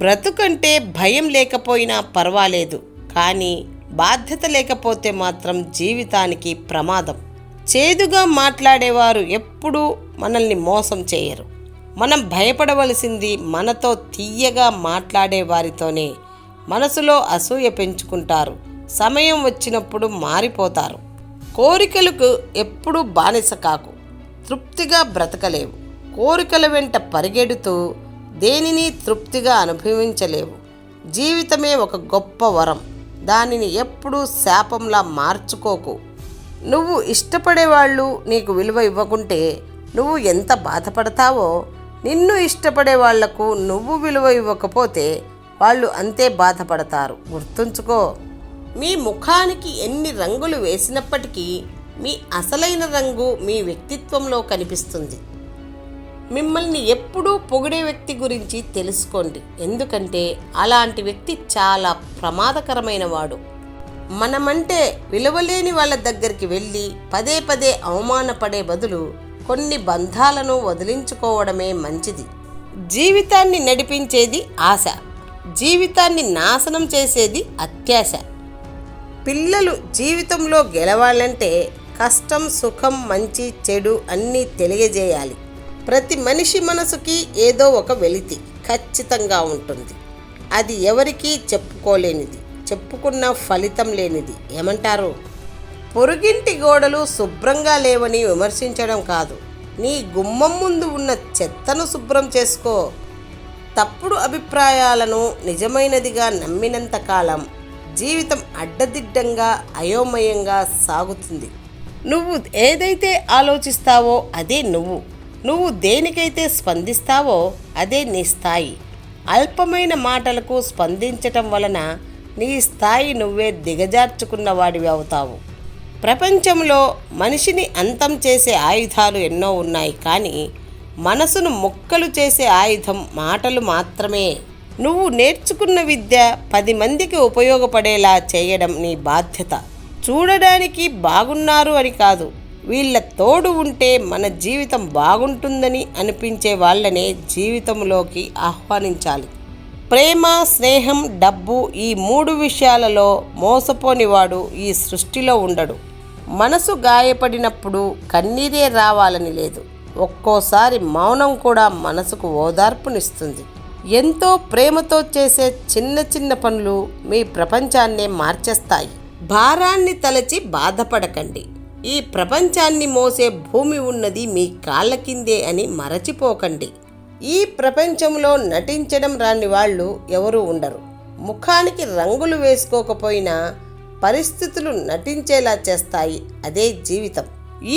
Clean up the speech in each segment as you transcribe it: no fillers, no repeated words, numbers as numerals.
బ్రతుకంటే భయం లేకపోయినా పర్వాలేదు, కానీ బాధ్యత లేకపోతే మాత్రం జీవితానికి ప్రమాదం. చేదుగా మాట్లాడేవారు ఎప్పుడూ మనల్ని మోసం చేయరు. మనం భయపడవలసింది మనతో తీయగా మాట్లాడే వారితోనే. మనసులో అసూయ పెంచుకుంటారు, సమయం వచ్చినప్పుడు మారిపోతారు. కోరికలకు ఎప్పుడూ బానిస కాకు, తృప్తిగా బ్రతకలేవు. కోరికల వెంట పరిగెడుతూ దేనిని తృప్తిగా అనుభవించలేవు. జీవితమే ఒక గొప్ప వరం, దానిని ఎప్పుడూ శాపంలా మార్చుకోకు. నువ్వు ఇష్టపడేవాళ్ళు నీకు విలువ ఇవ్వకుంటే నువ్వు ఎంత బాధపడతావో, నిన్ను ఇష్టపడే వాళ్లకు నువ్వు విలువ ఇవ్వకపోతే వాళ్ళు అంతే బాధపడతారు. గుర్తుంచుకో, మీ ముఖానికి ఎన్ని రంగులు వేసినప్పటికీ మీ అసలైన రంగు మీ వ్యక్తిత్వంలో కనిపిస్తుంది. మిమ్మల్ని ఎప్పుడూ పొగిడే వ్యక్తి గురించి తెలుసుకోండి, ఎందుకంటే అలాంటి వ్యక్తి చాలా ప్రమాదకరమైన వాడు. మనమంటే విలువలేని వాళ్ళ దగ్గరికి వెళ్ళి పదే పదే అవమానపడే బదులు కొన్ని బంధాలను వదిలించుకోవడమే మంచిది. జీవితాన్ని నడిపించేది ఆశ, జీవితాన్ని నాశనం చేసేది అత్యాశ. పిల్లలు జీవితంలో గెలవాలంటే కష్టం, సుఖం, మంచి, చెడు అన్నీ తెలియజేయాలి. ప్రతి మనిషి మనసుకి ఏదో ఒక వెలితి ఖచ్చితంగా ఉంటుంది. అది ఎవరికీ చెప్పుకోలేనిది, చెప్పుకున్న ఫలితం లేనిది. ఏమంటారు? పొరుగింటి గోడలు శుభ్రంగా లేవని విమర్శించడం కాదు, నీ గుమ్మం ముందు ఉన్న చెత్తను శుభ్రం చేసుకో. తప్పుడు అభిప్రాయాలను నిజమైనదిగా నమ్మినంతకాలం జీవితం అడ్డదిడ్డంగా, అయోమయంగా సాగుతుంది. నువ్వు ఏదైతే ఆలోచిస్తావో అదే నువ్వు దేనికైతే స్పందిస్తావో అదే నీ స్థాయి. అల్పమైన మాటలకు స్పందించటం వలన నీ స్థాయి నువ్వే దిగజార్చుకున్న వాడివి అవుతావు. ప్రపంచంలో మనిషిని అంతం చేసే ఆయుధాలు ఎన్నో ఉన్నాయి, కానీ మనసును ముక్కలు చేసే ఆయుధం మాటలు మాత్రమే. నువ్వు నేర్చుకున్న విద్య 10 మందికి ఉపయోగపడేలా చేయడం నీ బాధ్యత. చూడడానికి బాగున్నారు అని కాదు, వీళ్ళ తోడు ఉంటే మన జీవితం బాగుంటుందని అనిపించే వాళ్ళనే జీవితంలోకి ఆహ్వానించాలి. ప్రేమ, స్నేహం, డబ్బు ఈ 3 విషయాలలో మోసపోనివాడు ఈ సృష్టిలో ఉండడు. మనసు గాయపడినప్పుడు కన్నీరే రావాలని లేదు, ఒక్కోసారి మౌనం కూడా మనసుకు ఓదార్పునిస్తుంది. ఎంతో ప్రేమతో చేసే చిన్న చిన్న పనులు మీ ప్రపంచాన్నే మార్చేస్తాయి. భారాన్ని తలచి బాధపడకండి, ఈ ప్రపంచాన్ని మోసే భూమి ఉన్నది మీ కాళ్ళ కిందే అని మరచిపోకండి. ఈ ప్రపంచంలో నటించడం రాని వాళ్ళు ఎవరూ ఉండరు. ముఖానికి రంగులు వేసుకోకపోయినా పరిస్థితులు నటించేలా చేస్తాయి, అదే జీవితం.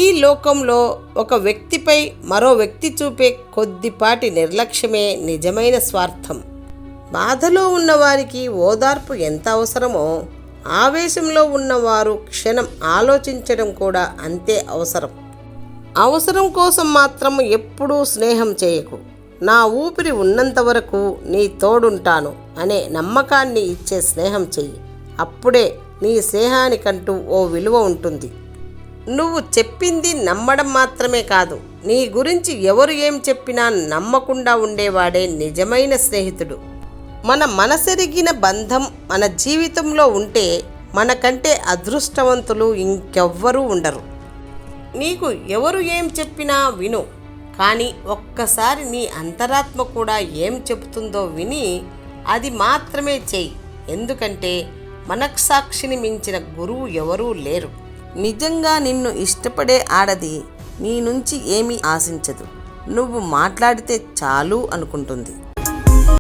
ఈ లోకంలో ఒక వ్యక్తిపై మరో వ్యక్తి చూపే కొద్దిపాటి నిర్లక్ష్యమే నిజమైన స్వార్థం. బాధలో ఉన్నవారికి ఓదార్పు ఎంత అవసరమో, ఆవేశంలో ఉన్నవారు క్షణం ఆలోచించడం కూడా అంతే అవసరం. అవసరం కోసం మాత్రం ఎప్పుడూ స్నేహం చేయకు. నా ఊపిరి ఉన్నంత వరకు నీ తోడుంటాను అనే నమ్మకాన్ని ఇచ్చే స్నేహం చెయ్యి. అప్పుడే నీ స్నేహానికంటూ ఓ విలువ ఉంటుంది. నువ్వు చెప్పింది నమ్మడం మాత్రమే కాదు, నీ గురించి ఎవరు ఏం చెప్పినా నమ్మకుండా ఉండేవాడే నిజమైన స్నేహితుడు. మన మనసెరిగిన బంధం మన జీవితంలో ఉంటే మనకంటే అదృష్టవంతులు ఇంకెవ్వరూ ఉండరు. నీకు ఎవరు ఏం చెప్పినా విను, కానీ ఒక్కసారి నీ అంతరాత్మ కూడా ఏం చెబుతుందో విని అది మాత్రమే చెయ్యి. ఎందుకంటే మనస్సాక్షిని మించిన గురువు ఎవరూ లేరు. నిజంగా నిన్ను ఇష్టపడే ఆడది నీ నుంచి ఏమీ ఆశించదు. నువ్వు మాట్లాడితే చాలు అనుకుంటుంది.